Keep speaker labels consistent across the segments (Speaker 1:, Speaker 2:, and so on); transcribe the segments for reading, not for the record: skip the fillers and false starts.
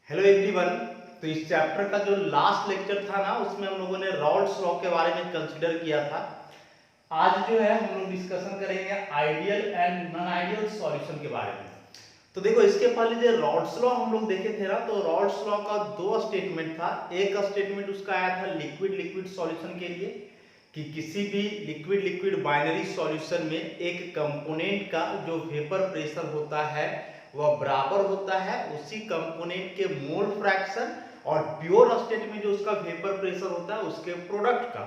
Speaker 1: Hello everyone. तो इस chapter का जो लास्ट लेक्चर था ना, उसमें हम लोगों ने रॉल्स लॉ के बारे में कंसीडर किया था। आज जो है हम लोग डिस्कशन करेंगे ideal and non ideal solution के बारे में। तो देखो, इसके पहले जो रॉल्स लॉ हम लोग देखे थे ना, तो रॉल्स लॉ का दो स्टेटमेंट था। एक स्टेटमेंट उसका आया था लिक्विड लिक्विड सॉल्यूशन के लिए कि किसी भी लिक्विड लिक्विड बाइनरी सॉल्यूशन में एक कंपोनेंट का जो वेपर प्रेशर होता है वह बराबर होता है उसी कंपोनेंट के मोल फ्रैक्शन और प्योर स्टेट में जो उसका वेपर प्रेशर होता है उसके प्रोडक्ट का।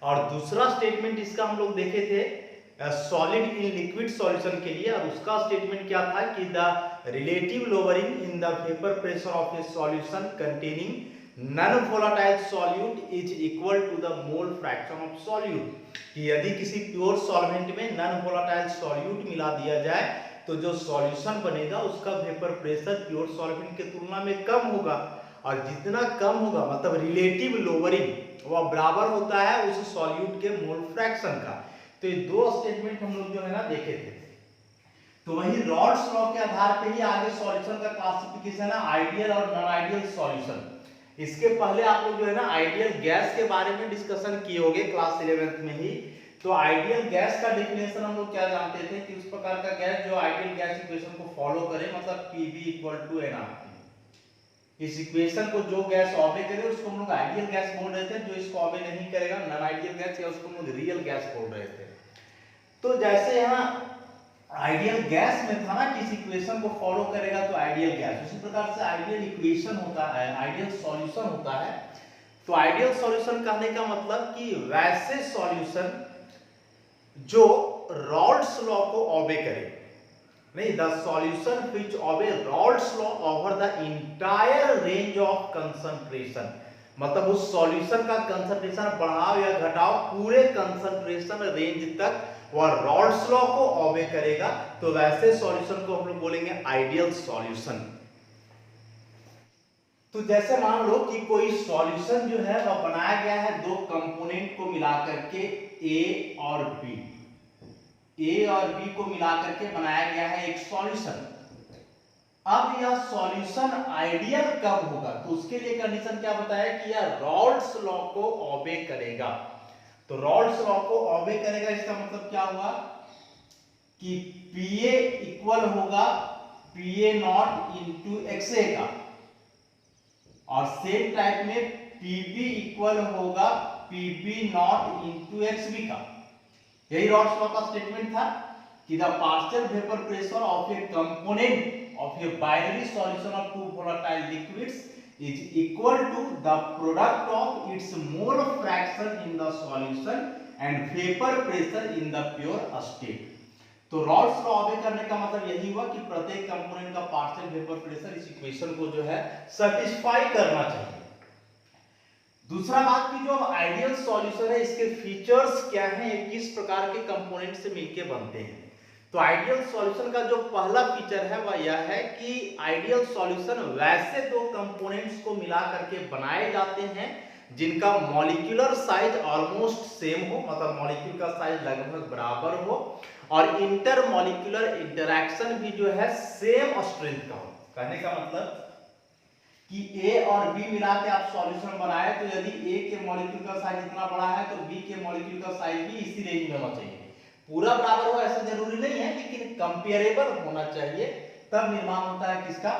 Speaker 1: और दूसरा स्टेटमेंट इसका हम लोग देखे थे सॉलिड इन लिक्विड सॉल्यूशन के लिए, और उसका स्टेटमेंट क्या था कि the relative lowering in the vapour pressure of a solution containing non volatile solute is equal to the mole fraction of solute. कि यदि किसी प्योर सॉल्वेंट में नॉन वोलेटाइल सॉल्यूट मिला दिया जाए तो जो सॉल्यूशन बनेगा उसका वेपर प्रेशर प्योर सॉल्वेंट के तुलना में कम होगा, और जितना कम होगा मतलब रिलेटिव लोअरिंग वह बराबर होता है उस सॉल्यूट के मोल फ्रैक्शन का। तो ये दो स्टेटमेंट हम लोग जो है ना देखे थे। तो वही रॉल्स लॉ के आधार पे ही आगे सॉल्यूशन का क्लासिफिकेशन है आइडियल और नॉन आइडियल सॉल्यूशन। इसके पहले आप लोग जो है ना आइडियल गैस के बारे में डिस्कशन किए होंगे क्लास 11th में ही। तो आइडियल गैस का डेफिनेशन हम लोग क्या जानते थे कि उस प्रकार का गैस जो आइडियल गैस इक्वेशन को फॉलो करे, मतलब Pv = nRT। इस इक्वेशन को जो गैस ऑबे करे उसको हम लोग आइडियल गैस बोल रहे थे, जो इसको ऑबे नहीं करेगा नॉन आइडियल गैस या उसको हम लोग रियल गैस बोल रहे थे। तो जैसे यहाँ आइडियल गैस में था ना कि इस इक्वेशन को फॉलो करेगा तो आइडियल गैस, उसी प्रकार से आइडियल इक्वेशन होता है, आइडियल सॉल्यूशन होता है। तो आइडियल सॉल्यूशन कहने का मतलब कि वैसे सॉल्यूशन जो रॉल्स लॉ को ऑबे करे, नहीं, the solution which obey Rawls law over the entire range of concentration, मतलब उस सॉल्यूशन का कंसंट्रेशन बढ़ाओ या घटाओ पूरे कंसंट्रेशन रेंज तक वह रॉल्स लॉ को ऑबे करेगा, तो वैसे सॉल्यूशन को हम लोग बोलेंगे आइडियल सॉल्यूशन। तो जैसे मान लो कि कोई सॉल्यूशन जो है वह बनाया गया है दो कंपोनेंट को मिलाकर के ए और बी, ए और बी को मिलाकर के बनाया गया है एक सॉल्यूशन। अब यह सॉल्यूशन आइडियल कब होगा, तो उसके लिए कंडीशन क्या बताया कि यह रॉल्स लॉ को ऑबे करेगा। तो रॉल्स लॉ को ऑबे करेगा इसका मतलब क्या हुआ कि Pa इक्वल होगा Pa0 इंटू XA का, और सेम टाइप में Pb इक्वल होगा Pb0 इंटू XB का। यही रॉल्स लॉ का स्टेटमेंट था कि the partial vapour pressure of a component of a binary solution of two volatile liquids is equal to the product of its mole fraction in the solution and vapour pressure in the pure state. तो Raoult's law obey करने का मतलब यही हुआ कि प्रत्येक component का partial vapour pressure इस इक्वेशन को जो है सैटिस्फाई करना चाहिए। दूसरा बात कि जो आइडियल सॉल्यूशन है इसके फीचर्स क्या हैं, ये किस प्रकार के कंपोनेंट से मिलके बनते हैं। तो आइडियल सॉल्यूशन का जो पहला फीचर है वह यह है कि आइडियल सॉल्यूशन वैसे दो कंपोनेंट्स को मिला करके बनाए जाते हैं जिनका मॉलिक्यूलर साइज ऑलमोस्ट सेम हो, मतलब मॉलिक्यूल का साइज लगभग बराबर हो, और इंटरमॉलिक्यूलर इंटरैक्शन भी जो है सेम स्ट्रेंथ का हो। कहने का मतलब कि A और B मिला के आप सॉल्यूशन बनाए तो यदि A के मॉलिक्यूल का साइज इतना बड़ा है तो B के मॉलिक्यूल का साइज भी इसी रेंज में होना चाहिए। पूरा बराबर हो ऐसा जरूरी नहीं है, लेकिन कंपेरेबल होना चाहिए, तब निर्माण होता है किसका,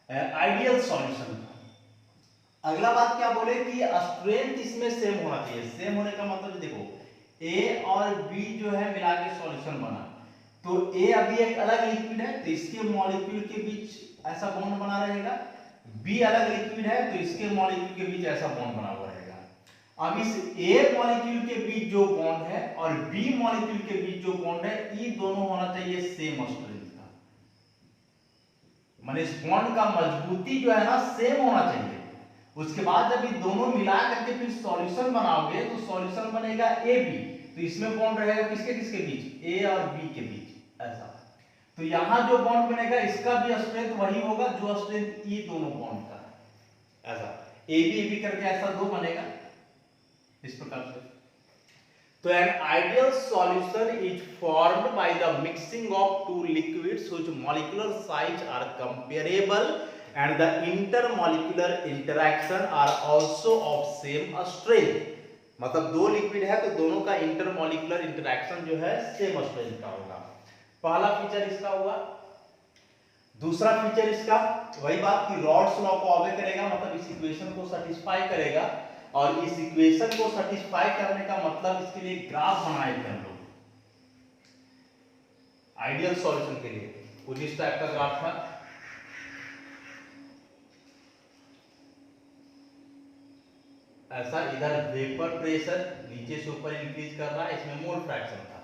Speaker 1: आइडियल सॉल्यूशन का। अगला बात क्या बोले कि स्ट्रेंथ इसमें सेम होना चाहिए। सेम होने का मतलब देखो A और B जो है मिला के सॉल्यूशन बना, तो A अभी एक अलग लिक्विड है तो इसके मॉलिक्यूल के बीच ऐसा बॉन्ड बना रहेगा, B अलग लिक्विड है तो इसके मॉलिक्यूल के बीच ऐसा बॉन्ड बना हुआ रहेगा। अब इस A मॉलिक्यूल के बीच जो बॉन्ड है और B मॉलिक्यूल के बीच जो बॉन्ड है ये दोनों होना चाहिए सेम स्ट्रेंथ का, माने इस बॉन्ड का मजबूती जो है ना सेम होना चाहिए। उसके बाद जब ये दोनों मिला करके फिर सॉल्यूशन बनाओगे तो सॉल्यूशन बनेगा AB, तो इसमें बॉन्ड रहेगा किसके किसके बीच, A और B के बीच, ऐसा। तो यहां जो बॉन्ड बनेगा इसका भी स्ट्रेंथ वही होगा जो स्ट्रेंथ ये दोनों बॉन्ड का है, ऐसा AB करके ऐसा दो बनेगा इस प्रकार से। तो an ideal solution is formed by the mixing of two liquids whose molecular size are comparable and the intermolecular interaction are also of same strength. मतलब दो लिक्विड है तो दोनों का इंटरमॉलिक्यूलर इंटरेक्शन जो है सेम स्ट्रेंथ का होगा। पहला फीचर इसका हुआ। दूसरा फीचर इसका वही बात कि रॉड्स लॉ को ऑबे करेगा, मतलब इस इक्वेशन को सेटिस्फाई करेगा। और इस इक्वेशन को सेटिस्फाई करने का मतलब इसके लिए ग्राफ बनाए थे हम लोग आइडियल सॉल्यूशन के लिए। कुछ इस टाइप का ग्राफ था। ऐसा इधर वेपर प्रेशर नीचे से ऊपर इंक्रीज कर रहा है, इसमें मोल फ्रैक्शन था।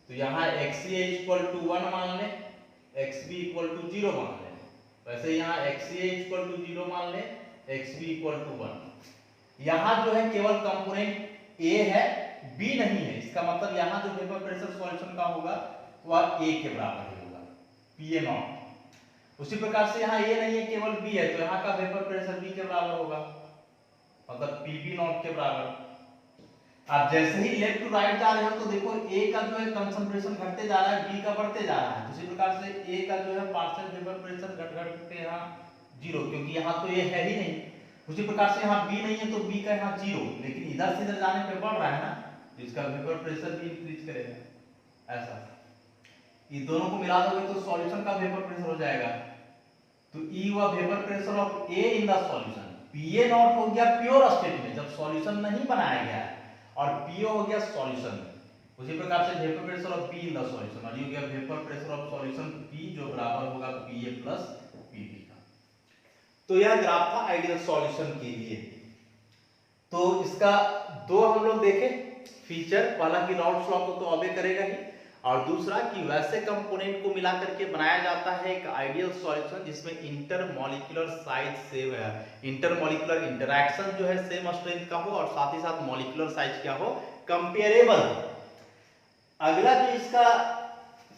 Speaker 1: तो यहाँ XA इक्वल टू 1 मान ले, XB इक्वल टू 0 मान ले। वैसे यहाँ XA इक्वल टू 0 मान ले, XB इक्वल टू 1। यहाँ जो है केवल कंपोनेंट A है, B नहीं है। इसका मतलब यहाँ जो वेपर प्रेशर सॉल्यूशन का होगा वह A के बराबर ही होगा, PA नॉट। उसी प्रकार से यहाँ A नहीं है, केवल B है, तो यहाँ का वेपर प्रेशर B के बराबर होगा, मतलब PB नॉट के बराबर। आप जैसे ही लेफ्ट टू राइट जा रहे हो तो देखो A का जो है कंसंट्रेशन घटते जा रहा है, B का बढ़ते जा रहा है। उसी प्रकार से A का जो है पार्शियल वेपर प्रेशर घट के यहाँ 0, क्योंकि यहाँ तो A है ही नहीं। उसी प्रकार से यहाँ B नहीं है तो B का यहाँ 0, लेकिन इधर से इधर जाने पे बढ़ रहा है ना, तो इसका वेपर प्रेशर भी इंक्रीज करेगा। ऐसा ये दोनों को मिला दोगे तो सॉल्यूशन का वेपर प्रेशर हो जाएगा। तो E हुआ vapour pressure of A in the solution. PA not हो गया प्योर स्टेट में, जब सॉल्यूशन नहीं बनाया गया है, और PO हो गया सॉल्यूशन में। उसी प्रकार से vapour pressure of B in the solution, और ये हो गया vapour pressure of solution P जो बराबर होगा PA प्लस PB का। तो यह ग्राफ था आइडियल सॉल्यूशन के लिए। तो इसका दो हम लोग देखे फीचर, पहला कि रॉल्स लॉ को तो ऑबे करेगा ही, और दूसरा कि वैसे कंपोनेंट को मिला करके बनाया जाता है एक आइडियल सॉल्यूशन जिसमें इंटरमॉलिक्यूलर साइज सेम है, इंटरमॉलिक्यूलर इंटरेक्शन जो है सेम स्ट्रेंथ का हो, और साथ ही साथ मॉलिक्यूलर साइज क्या हो, कंपेरेबल। अगला जो इसका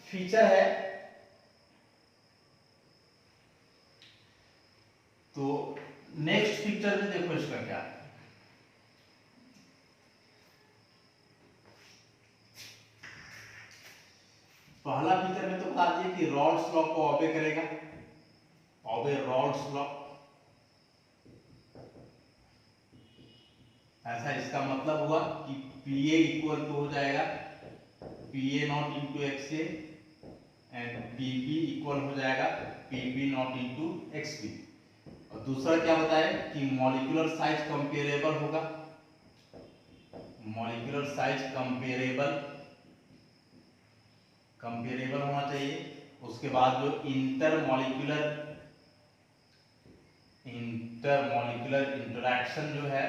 Speaker 1: फीचर है, तो नेक्स्ट फीचर में देखो इसका क्या है। पहला फीचर में तो बता दिए कि रॉल्स लॉ को ऑबे करेगा, ऑबे रॉल्स लॉ। ऐसा इसका मतलब हुआ कि PA इक्वल टू हो जाएगा PA not into XA and PB equal हो जाएगा PB नॉट इंटू XB। और दूसरा क्या बताया कि मॉलिक्यूलर साइज कंपेरेबल होगा, मॉलिक्यूलर साइज कंपेरेबल होना चाहिए। उसके बाद जो इंटरमॉलिक्यूलर इंटरेक्शन जो है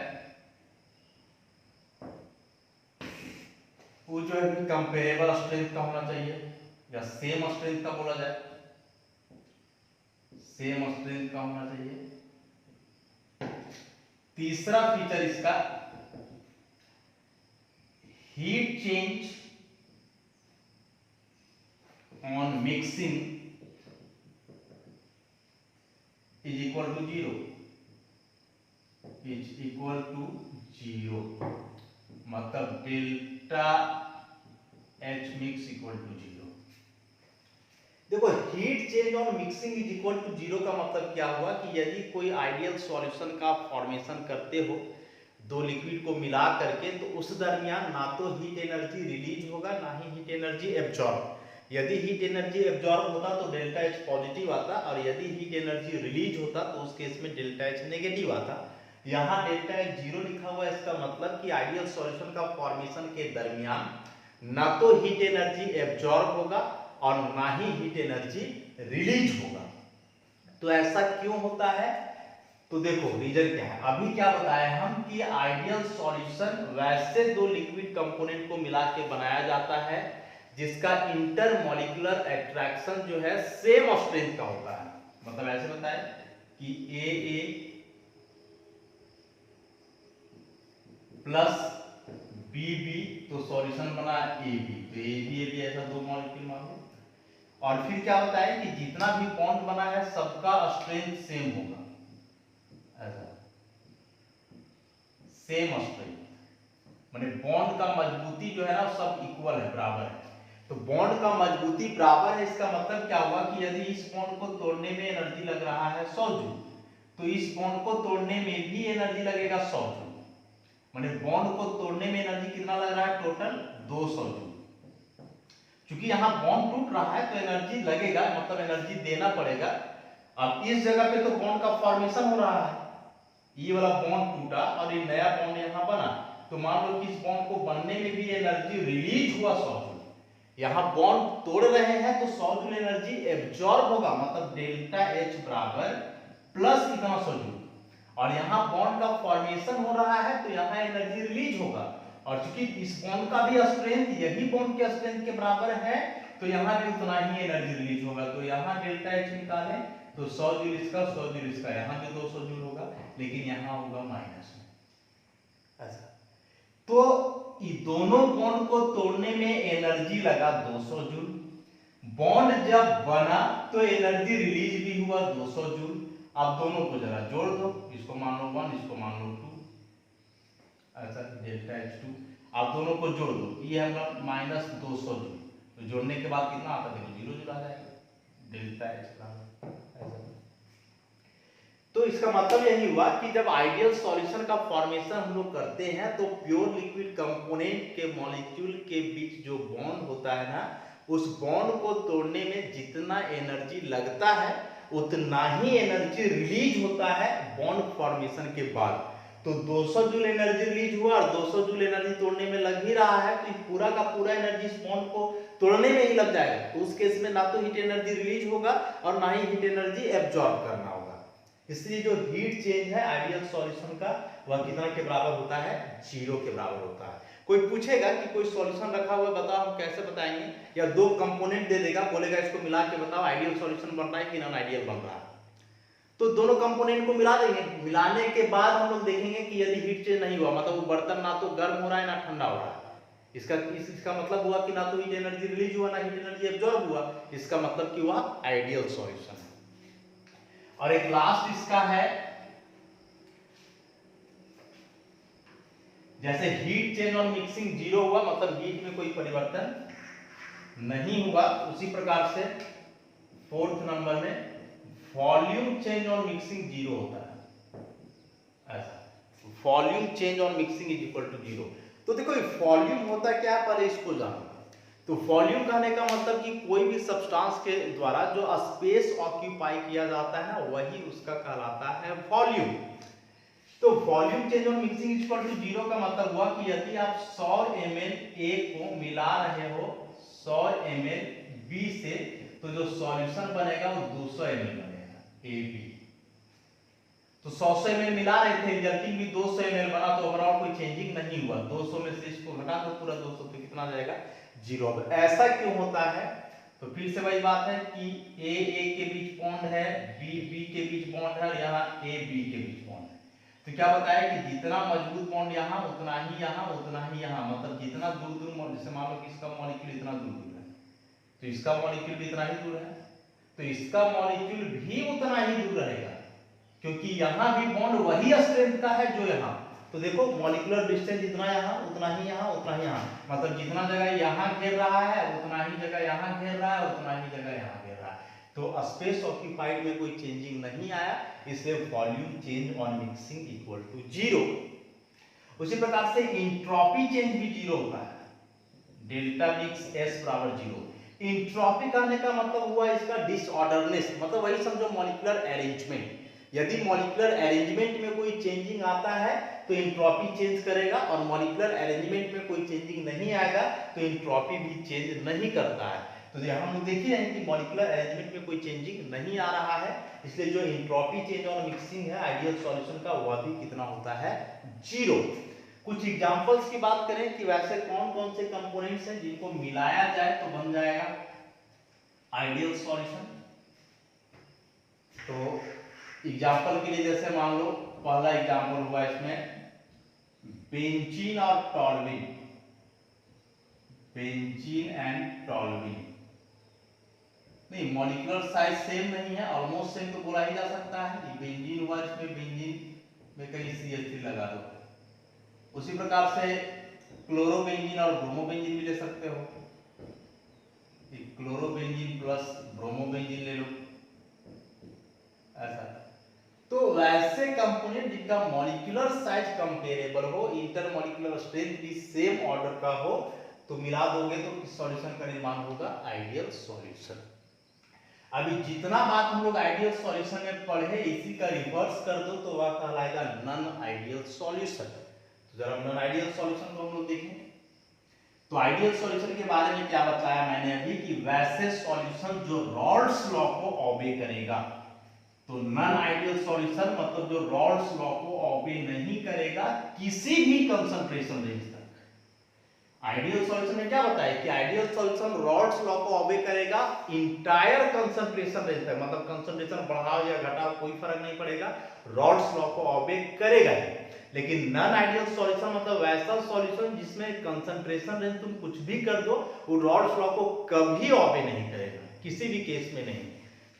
Speaker 1: वो जो है कंपेरेबल स्ट्रेंथ का होना चाहिए, या सेम स्ट्रेंथ का बोला जाए, सेम स्ट्रेंथ का होना चाहिए। तीसरा फीचर इसका heat change on mixing is equal to 0, is equal to 0, मतलब delta H mix equal to 0। देखो heat change on mixing is equal to 0 का मतलब क्या हुआ कि यदि कोई आइडियल सॉल्यूशन का फॉर्मेशन करते हो दो लिक्विड को मिला करके, तो उस दरमियान ना तो हीट एनर्जी रिलीज होगा ना ही हीट एनर्जी एब्जॉर्ब। यदि हीट एनर्जी एब्जॉर्ब होता तो डेल्टा H पॉजिटिव आता, और यदि हीट एनर्जी रिलीज होता तो उस केस में डेल्टा H नेगेटिव आता। यहाँ डेल्टा H 0 लिखा हुआ है, इसका मतलब कि आइडियल सॉल्यूशन का फॉर्मेशन के दरमियान ना तो हीट एनर्जी एब्जॉर्ब होगा और ना ही हीट एनर्जी रिलीज होगा। तो ऐसा क्यों होता है, तो देखो रीजन क्या है। अभी क्या बताया हम कि आइडियल सॉल्यूशन वैसे दो लिक्विड कंपोनेंट को मिला के बनाया जाता है जिसका इंटरमॉलिक्यूलर अट्रैक्शन जो है सेम स्ट्रेंथ का होता है। मतलब ऐसे बताए कि AA प्लस BB तो सॉल्यूशन बना AB, तो AB ऐसा दो मॉलिक्यूल मान लो। और फिर क्या होता है कि जितना भी बॉन्ड बना है सबका स्ट्रेंथ सेम होगा, ऐसा सेम स्ट्रेंथ, माने बॉन्ड का मजबूती जो है ना सब इक्वल है, बराबर है। तो तो बॉन्ड का मजबूती बराबर है, इसका मतलब क्या हुआ कि यदि इस बॉन्ड को तोड़ने में एनर्जी लग रहा है 100 जूल, तो इस बॉन्ड को तोड़ने में भी एनर्जी लगेगा 100 जूल। माने बॉन्ड को तोड़ने में एनर्जी कितना लग रहा है, टोटल 200 जूल। क्योंकि यहाँ बॉन्ड टूट रहा है तो एनर्जी लगेगा, मतलब एनर्जी देना पड़ेगा। अब इस जगह पे तो बॉन्ड का फॉर्मेशन हो रहा है, ये वाला बॉन्ड टूटा और ये नया बॉन्ड यहाँ बना, तो मान लो कि इस बॉन्ड को बनने में भी एनर्जी रिलीज हुआ 100 जूल। यहाँ बॉन्ड तोड़ रहे हैं तो 100 जूल एनर्जी एब्जॉर्ब होगा, मतलब डेल्टा H बराबर प्लस इतना 100 जूल। और यहाँ बॉन्ड का फॉर्मेशन हो रहा है तो यहाँ एनर्जी रिलीज होगा, और चूंकि इस बॉन्ड का भी स्ट्रेंथ यही बॉन्ड के स्ट्रेंथ के बराबर है तो यहाँ भी उतना ही एनर्जी रिलीज होगा। तो यहाँ डेल्टा H निकालें तो 100 जूल इसका, 100 जूल इसका, यहाँ भी 200 जूल होगा, लेकिन यहाँ होगा माइनस में। ऐसा तो ये दोनों बॉन्ड को तोड़ने में एनर्जी लगा 200 जूल, बॉन्ड जब बना तो एनर्जी रिलीज भी हुआ 200 जूल। अब दोनों को जरा जोड़ दो, इसको मान लो 1, इसको मान लो 2, ऐसा डेल्टा H2। आप दोनों को जोड़ दो, ये हमारा माइनस 200 जूल, तो जोड़ने के बाद कितना आता है, देखो 0 जूल आ जाएगा डेल्टा H का। तो इसका मतलब यही हुआ कि जब आइडियल सॉल्यूशन का फॉर्मेशन हम लोग करते हैं तो प्योर लिक्विड कंपोनेंट के मॉलिक्यूल के बीच जो बॉन्ड होता है ना, उस बॉन्ड को तोड़ने में जितना एनर्जी लगता है उतना ही एनर्जी रिलीज होता है बॉन्ड फॉर्मेशन के बाद। तो 200 जूल एनर्जी रिलीज हुआ और 200 जूल एनर्जी तोड़ने में लग ही रहा है, तो पूरा का पूरा एनर्जी इस बॉन्ड को तोड़ने में ही लग जाएगा। तो उस केस में ना तो हीट एनर्जी रिलीज होगा और ना ही हीट एनर्जी एब्जॉर्ब करना होगा। इसलिए जो हीट चेंज है आइडियल सॉल्यूशन का वह कितना के बराबर होता है, 0 के बराबर होता है। कोई पूछेगा कि कोई सॉल्यूशन रखा हुआ है बताओ, हम कैसे बताएंगे, या दो कंपोनेंट दे देगा, बोलेगा इसको मिला के बताओ आइडियल सॉल्यूशन बन रहा है कि नॉन आइडियल बन रहा है, तो दोनों कंपोनेंट को मिला देंगे। मिलाने के बाद हम लोग देखेंगे कि यदि हीट चेंज नहीं हुआ, मतलब वो बर्तन ना तो गर्म हो रहा है ना ठंडा हो रहा है, इसका मतलब हुआ कि ना तो हीट एनर्जी रिलीज हुआ ना हीट एनर्जी एब्जॉर्ब हुआ, इसका मतलब कि हुआ आइडियल सॉल्यूशन। और एक लास्ट इसका है, जैसे हीट चेंज और मिक्सिंग 0 हुआ, मतलब हीट में कोई परिवर्तन नहीं हुआ, उसी प्रकार से 4th नंबर में वॉल्यूम चेंज और मिक्सिंग 0 होता है। ऐसा वॉल्यूम चेंज और मिक्सिंग इज इक्वल टू 0। तो देखो वॉल्यूम होता क्या है, पर इसको जानो। तो वॉल्यूम कहने का मतलब कि कोई भी सब्सटेंस के द्वारा जो स्पेस ऑक्यूपाई किया जाता है ना, वही उसका कहलाता है वॉल्यूम। तो वॉल्यूम चेंज और मिक्सिंग इज इक्वल टू 0 का मतलब हुआ कि यदि आप 100 ml A को मिला रहे हो 100 ml B से, तो जो सॉल्यूशन बनेगा वो 200 ml बनेगा AB। तो 100 ml मिला रहे थे, रिजल्टिंग भी 200 ml बना, तो ओवरऑल कोई चेंजिंग नहीं हुआ। 200 में से इसको घटा दो पूरा 200, तो कितना जाएगा, 0। ऐसा क्यों होता है, तो फिर से वही बात है कि A के बीच बॉन्ड है, B के बीच बॉन्ड है, और यहाँ A B के बीच बॉन्ड है। तो क्या बताया कि जितना मजबूत बॉन्ड यहाँ उतना ही यहाँ उतना ही यहाँ, मतलब जितना दूर दूर, जैसे मान लो कि इसका मॉलिक्यूल इतना दूर दूर है तो इसका मॉलिक्यूल भी इतना ही दूर है, तो इसका मॉलिक्यूल भी उतना ही दूर रहेगा, क्योंकि यहाँ भी बॉन्ड वही स्ट्रेंथ का है जो यहाँ। तो देखो मॉलिक्यूलर डिस्टेंस जितना यहाँ उतना ही यहाँ उतना ही यहाँ, मतलब जितना जगह यहाँ घेर रहा है उतना ही जगह यहाँ घेर रहा है, उतना ही जगह यहाँ घेर रहा है। तो स्पेस ऑक्यूपाइड में कोई चेंजिंग नहीं आया, इसलिए volume change on mixing equal to 0। उसी प्रकार से एंट्रोपी चेंज भी 0 होता है, डेल्टा मिक्स S बराबर 0। एंट्रोपी कहने का मतलब हुआ इसका डिसऑर्डरनेस, मतलब वही समझो मॉलिक्यूलर अरेंजमेंट। यदि मॉलिक्यूलर अरेंजमेंट में कोई चेंजिंग आता है तो एंट्रोपी चेंज करेगा, और मॉलिक्यूलर अरेंजमेंट में कोई चेंजिंग नहीं आएगा तो एंट्रोपी भी चेंज नहीं करता है। तो यहाँ हम लोग देख ही रहे हैं कि मॉलिक्यूलर अरेंजमेंट में कोई चेंजिंग नहीं आ रहा है, इसलिए जो एंट्रोपी चेंज और मिक्सिंग है आइडियल सॉल्यूशन का, वह भी कितना होता है, 0। कुछ एग्जांपल्स की बात करें कि वैसे कौन कौन से कंपोनेंट्स हैं जिनको मिलाया जाए तो बन जाएगा आइडियल सॉल्यूशन। तो एग्जांपल के लिए जैसे मान लो पहला एग्जांपल हुआ इसमें बेंजीन और टॉल्यूइन, बेंजीन एंड टॉल्यूइन। नहीं, मॉलिक्यूलर साइज सेम नहीं है, ऑलमोस्ट सेम तो बोला ही जा सकता है। ये बेंजीन हुआ, इसमें बेंजीन में कहीं CH3 लगा दो। उसी प्रकार से क्लोरोबेंजीन और ब्रोमोबेंजीन भी ले सकते हो। प्लस ब्रोमोबेंजीन ले लो, ऐसा। तो वैसे कंपोनेंट जिनका मॉलिक्यूलर साइज कंपेरेबल हो, इंटरमॉलिक्यूलर स्ट्रेंथ भी सेम ऑर्डर का हो, तो मिला दोगे तो किस सॉल्यूशन का निर्माण होगा? Ideal solution. अभी जितना बात हम लोग आइडियल सॉल्यूशन में पढ़े इसी का रिवर्स कर दो तो वह कहलाएगा नॉन आइडियल सॉल्यूशन। तो जरा नॉन आइडियल सॉल्यूशन को हम लोग देखें। तो आइडियल सॉल्यूशन के बारे में क्या बताया मैंने अभी कि वैसे सॉल्यूशन जो रॉल्स लॉ को ओबे करेगा। तो नॉन आइडियल सॉल्यूशन मतलब जो रॉल्स लॉ को ओबे नहीं करेगा किसी भी कंसंट्रेशन रेंज तक। आइडियल सॉल्यूशन में क्या बताया कि आइडियल सॉल्यूशन रॉल्स लॉ को ओबे करेगा इंटायर कंसंट्रेशन रेंज तक, मतलब कंसंट्रेशन बढ़ाओ या घटाओ कोई फर्क नहीं पड़ेगा, रॉल्स लॉ को ओबे करेगा ही। लेकिन नॉन आइडियल सॉल्यूशन मतलब वैसा सॉल्यूशन जिसमें कंसंट्रेशन रेंज तुम कुछ भी कर दो वो रॉल्स लॉ को कभी ओबे नहीं करेगा, किसी भी केस में नहीं।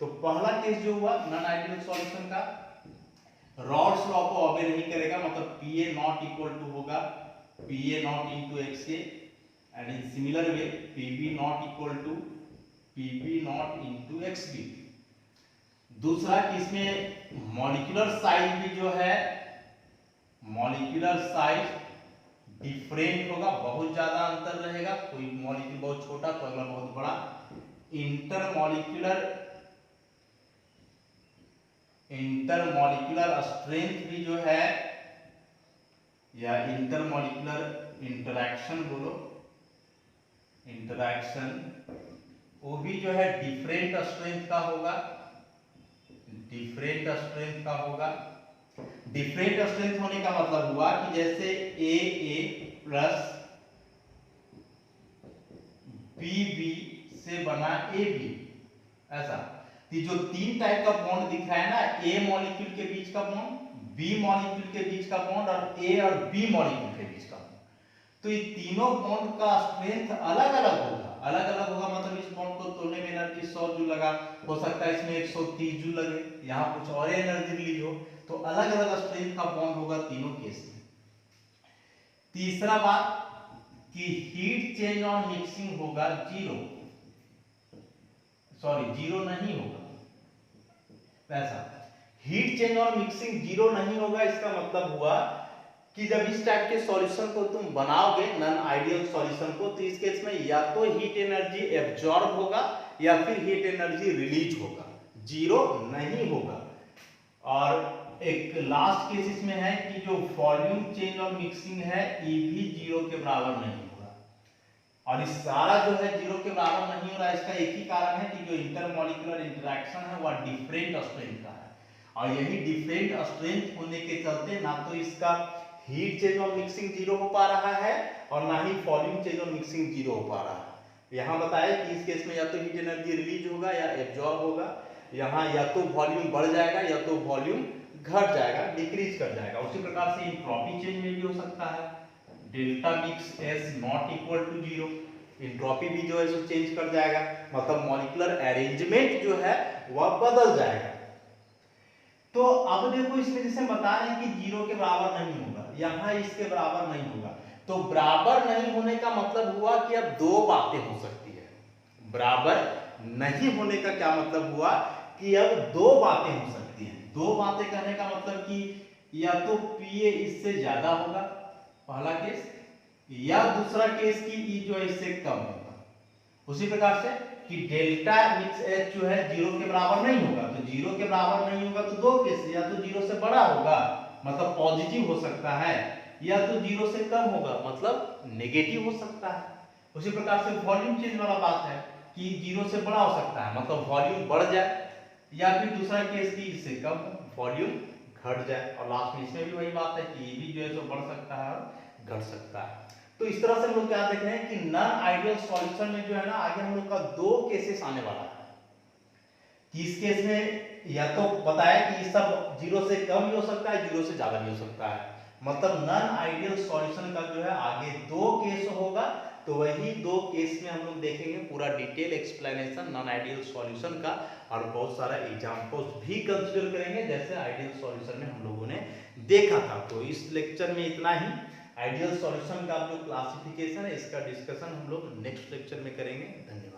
Speaker 1: तो पहला केस जो हुआ नॉन आइडियल सॉल्यूशन का, रॉल्स लॉ को ओबे नहीं करेगा, मतलब Pa नॉट इक्वल टू होगा Pa not into Xk and in similar way Pb not equal to Pb not into Xb। दूसरा कि इसमें मॉलिक्यूलर साइज भी जो है मॉलिक्यूलर साइज डिफरेंट होगा, बहुत ज्यादा अंतर रहेगा, कोई मॉलिक्यूल बहुत छोटा तो अगला बहुत बड़ा। इंटरमॉलिक्यूलर स्ट्रेंथ भी जो है या इंटरमॉलिक्यूलर इंटरैक्शन बोलो, इंटरैक्शन वो भी जो है डिफरेंट स्ट्रेंथ का होगा, डिफरेंट स्ट्रेंथ का होगा। डिफरेंट स्ट्रेंथ होने का मतलब हुआ कि जैसे AA प्लस BB से बना AB, ऐसा। जो तीन टाइप का बॉन्ड दिख रहा है ना, A मॉलिक्यूल के बीच का बॉन्ड, B मॉलिक्यूल के बीच का बॉन्ड और A और B मॉलिक्यूल के बीच का बॉन्ड, तो ये तीनों बॉन्ड का स्ट्रेंथ अलग अलग होगा। अलग अलग होगा मतलब इस बॉन्ड को तोड़ने में एनर्जी 100 जूल लगा, हो सकता है इसमें 130 जूल लगे, यहाँ कुछ और एनर्जी रिलीज हो, तो अलग अलग स्ट्रेंथ का बॉन्ड होगा तीनों केस में। तीसरा बात कि हीट चेंज ऑन मिक्सिंग होगा जीरो नहीं होगा, ऐसा। Heat change on mixing zero नहीं होगा, इसका मतलब हुआ कि जब इस टाइप के सॉल्यूशन को तुम बनाओगे नॉन आइडियल सॉल्यूशन को, तो इस केस में या तो हीट एनर्जी एब्जॉर्ब होगा या फिर हीट एनर्जी रिलीज होगा, जीरो नहीं होगा। और एक लास्ट केस इसमें है कि जो वॉल्यूम चेंज ऑन मिक्सिंग है ये भी जीरो के बराबर नहीं होगा। और इस सारा जो है जीरो के बराबर नहीं हो रहा है, इसका एक ही कारण है कि जो इंटरमॉलिक्यूलर इंटरैक्शन है वह डिफरेंट स्ट्रेंथ का है, और यही डिफरेंट स्ट्रेंथ होने के चलते ना तो इसका heat change on mixing zero हो पा रहा है और ना ही volume change on mixing zero हो पा रहा है। यहाँ बताया कि इस केस में या तो हीट एनर्जी रिलीज होगा या एब्जॉर्ब होगा, यहाँ या तो वॉल्यूम बढ़ जाएगा या तो वॉल्यूम घट जाएगा, डिक्रीज कर जाएगा। उसी प्रकार से एंट्रोपी चेंज में भी हो सकता है, delta mix S not equal to zero, entropy भी जो है सो चेंज कर जाएगा, मतलब मॉलिक्यूलर अरेंजमेंट जो है वह बदल जाएगा। तो अब देखो इसमें जैसे बता रहे हैं कि जीरो के बराबर नहीं होगा, यहाँ इसके बराबर नहीं होगा, तो बराबर नहीं होने का मतलब हुआ कि अब दो बातें हो सकती है। बराबर नहीं होने का क्या मतलब हुआ कि अब दो बातें हो सकती हैं। दो बातें करने का मतलब कि या तो Pa इससे ज्यादा होगा, पहला केस, या दूसरा केस कि E जो है इससे कम होगा। उसी प्रकार से कि डेल्टा मिक्स H जो है जीरो के बराबर नहीं होगा, तो जीरो के बराबर नहीं होगा तो दो केस, या तो जीरो से बड़ा होगा मतलब पॉजिटिव हो सकता है, या तो जीरो से कम होगा मतलब नेगेटिव हो सकता है। उसी प्रकार से वॉल्यूम चेंज वाला बात है कि जीरो से बड़ा हो सकता है मतलब वॉल्यूम बढ़ जाए, या फिर दूसरा केस की इससे कम वॉल्यूम घट जाए, और लास्ट में इसमें भी वही बात है कि ये भी जो है तो बढ़ सकता है और घट सकता है। तो इस तरह से हम लोग क्या देख रहे हैं कि नॉन आइडियल सॉल्यूशन में जो है ना आगे हम लोग का दो केसेस आने वाला है कि इस केस में या तो बताया कि सब जीरो से कम भी हो सकता है, जीरो से ज्यादा भी हो सकता है, मतलब नॉन आइडियल सॉल्यूशन का जो है आगे दो केस होगा। तो वही दो केस में हम लोग देखेंगे पूरा detail explanation non ideal solution का, और बहुत सारा एग्जांपल्स भी कंसीडर करेंगे जैसे आइडियल सॉल्यूशन में हम लोगों ने देखा था। तो इस लेक्चर में इतना ही। आइडियल सॉल्यूशन का जो क्लासिफिकेशन है इसका डिस्कशन हम लोग नेक्स्ट लेक्चर में करेंगे। धन्यवाद।